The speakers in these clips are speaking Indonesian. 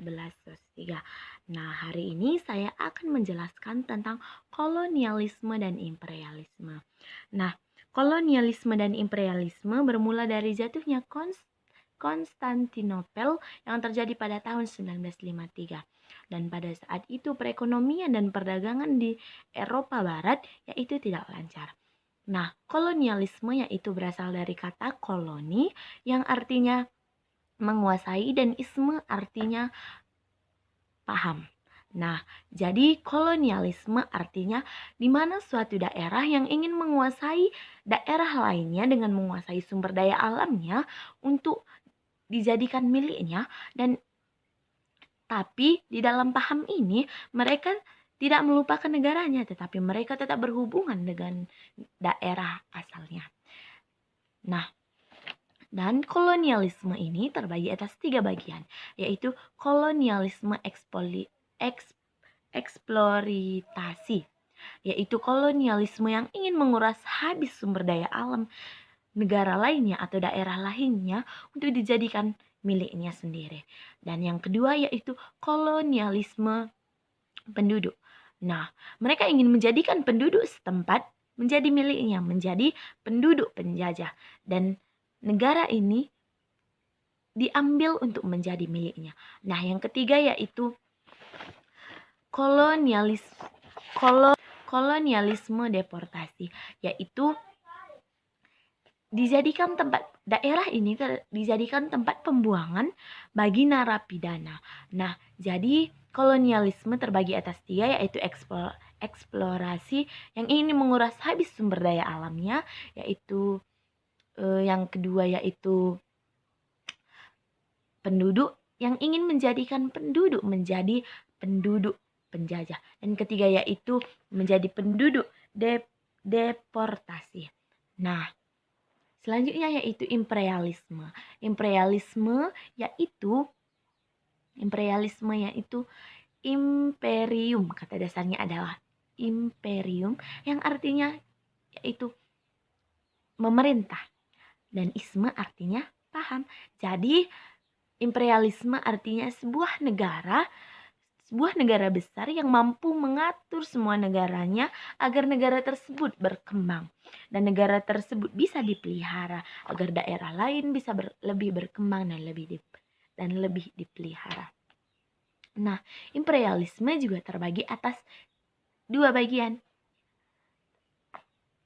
11-3. Nah, hari ini saya akan menjelaskan tentang kolonialisme dan imperialisme. Nah, kolonialisme dan imperialisme bermula dari jatuhnya Konstantinopel yang terjadi pada tahun 1953. Dan pada saat itu perekonomian dan perdagangan di Eropa Barat yaitu tidak lancar. Nah, kolonialisme yaitu berasal dari kata koloni yang artinya menguasai dan isme artinya paham. Nah, jadi kolonialisme artinya di mana suatu daerah yang ingin menguasai daerah lainnya dengan menguasai sumber daya alamnya untuk dijadikan miliknya, dan tapi di dalam paham ini mereka tidak melupakan negaranya, tetapi mereka tetap berhubungan dengan daerah asalnya. Nah, dan kolonialisme ini terbagi atas 3 bagian, yaitu kolonialisme eksploitasi, yaitu kolonialisme yang ingin menguras habis sumber daya alam negara lainnya atau daerah lainnya untuk dijadikan miliknya sendiri. Dan yang kedua yaitu kolonialisme penduduk. Nah, mereka ingin menjadikan penduduk setempat menjadi miliknya, menjadi penduduk penjajah, dan negara ini diambil untuk menjadi miliknya. Nah, yang ketiga yaitu kolonialisme deportasi, yaitu dijadikan tempat daerah ini dijadikan tempat pembuangan bagi narapidana. Nah, jadi kolonialisme terbagi atas 3 yaitu eksplorasi yang ingin menguras habis sumber daya alamnya, yaitu yang kedua yaitu penduduk yang ingin menjadikan penduduk menjadi penduduk penjajah, dan ketiga yaitu menjadi penduduk deportasi. Nah, selanjutnya yaitu imperialisme. Imperialisme yaitu imperium, kata dasarnya adalah imperium yang artinya yaitu memerintah, dan isme artinya paham. Jadi imperialisme artinya sebuah negara besar yang mampu mengatur semua negaranya agar negara tersebut berkembang dan negara tersebut bisa dipelihara agar daerah lain bisa lebih berkembang dan lebih dipelihara. Nah, imperialisme juga terbagi atas 2 bagian.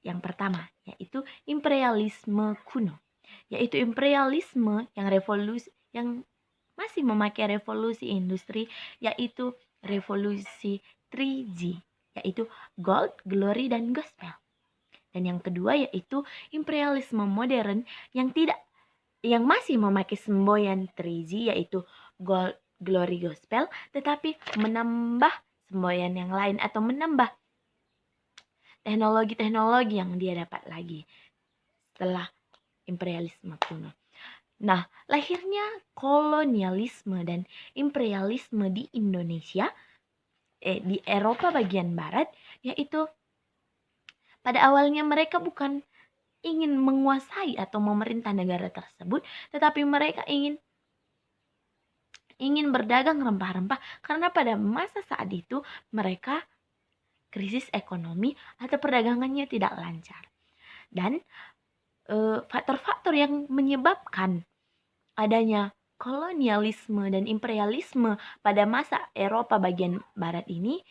Yang pertama yaitu imperialisme kuno, yaitu imperialisme yang masih memakai revolusi industri, yaitu revolusi 3G, yaitu gold, glory, dan gospel. Dan yang kedua yaitu imperialisme modern yang masih memakai semboyan 3G, yaitu gold, glory, gospel, tetapi menambah semboyan yang lain atau menambah teknologi-teknologi yang dia dapat lagi setelah imperialisme kuno. Nah, lahirnya kolonialisme dan imperialisme di Indonesia, di Eropa bagian barat, yaitu pada awalnya mereka bukan ingin menguasai atau memerintah negara tersebut, tetapi mereka ingin berdagang rempah-rempah karena pada masa saat itu mereka krisis ekonomi atau perdagangannya tidak lancar. Dan faktor-faktor yang menyebabkan adanya kolonialisme dan imperialisme pada masa Eropa bagian barat ini,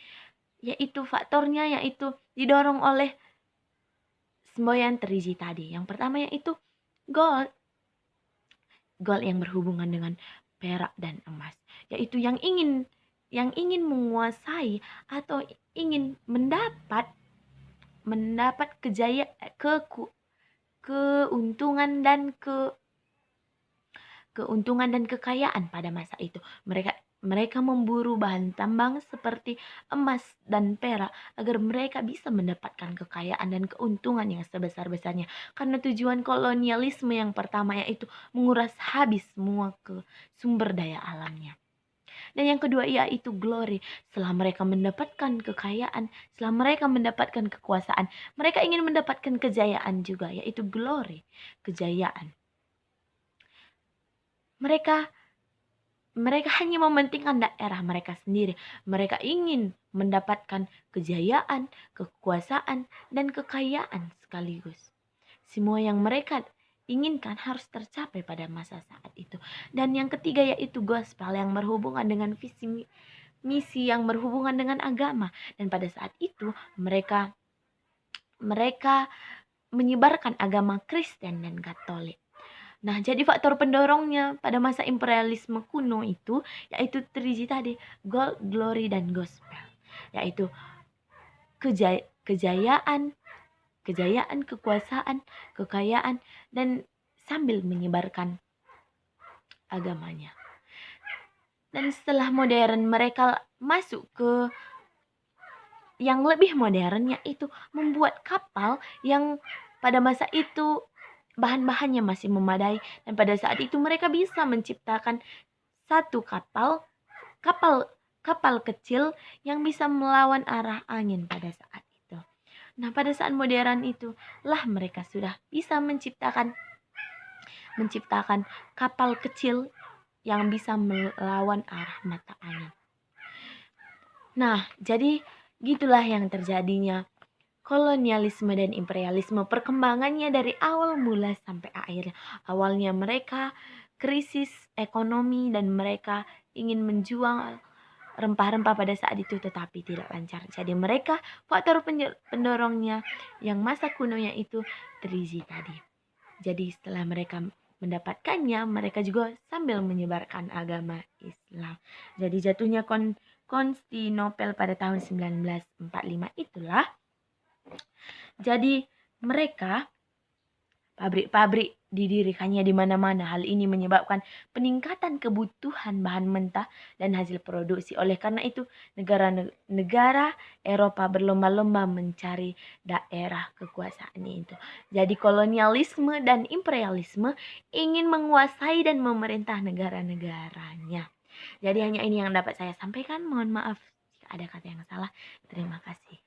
yaitu faktornya yaitu didorong oleh semboyan 3G tadi. Yang pertama yaitu gold yang berhubungan dengan perak dan emas, yaitu yang ingin menguasai atau ingin mendapat keuntungan dan kekayaan pada masa itu. Mereka memburu bahan tambang seperti emas dan perak agar mereka bisa mendapatkan kekayaan dan keuntungan yang sebesar-besarnya. Karena tujuan kolonialisme yang pertama yaitu menguras habis semua sumber daya alamnya. Dan yang kedua yaitu glory. Setelah mereka mendapatkan kekayaan, setelah mereka mendapatkan kekuasaan, mereka ingin mendapatkan kejayaan juga, yaitu glory, kejayaan. Mereka mereka hanya mementingkan daerah mereka sendiri. Mereka ingin mendapatkan kejayaan, kekuasaan, dan kekayaan sekaligus. Semua yang mereka inginkan harus tercapai pada masa saat itu. Dan yang ketiga yaitu gospel yang berhubungan dengan visi misi yang berhubungan dengan agama. Dan pada saat itu mereka menyebarkan agama Kristen dan Katolik. Nah, jadi faktor pendorongnya pada masa imperialisme kuno itu yaitu 3G tadi, gold, glory, dan gospel. Yaitu kejayaan, kekuasaan, kekayaan, dan sambil menyebarkan agamanya. Dan setelah modern mereka masuk ke yang lebih modern, yaitu membuat kapal yang pada masa itu bahan-bahannya masih memadai, dan pada saat itu mereka bisa menciptakan satu kapal kecil yang bisa melawan arah angin pada saat itu. Nah, pada saat modern itulah mereka sudah bisa menciptakan kapal kecil yang bisa melawan arah mata angin. Nah, jadi gitulah yang terjadinya kolonialisme dan imperialisme, perkembangannya dari awal mula sampai akhir. Awalnya mereka krisis ekonomi dan mereka ingin menjual rempah-rempah pada saat itu tetapi tidak lancar. Jadi mereka faktor pendorongnya yang masa kunonya itu 3G tadi. Jadi setelah mereka mendapatkannya, mereka juga sambil menyebarkan agama Islam. Jadi jatuhnya Konstantinopel pada tahun 1945 itulah. Jadi mereka pabrik-pabrik didirikannya di mana-mana. Hal ini menyebabkan peningkatan kebutuhan bahan mentah dan hasil produksi. Oleh karena itu, negara-negara Eropa berlomba-lomba mencari daerah kekuasaannya itu. Jadi kolonialisme dan imperialisme ingin menguasai dan memerintah negara-negaranya. Jadi hanya ini yang dapat saya sampaikan. Mohon maaf jika ada kata yang salah. Terima kasih.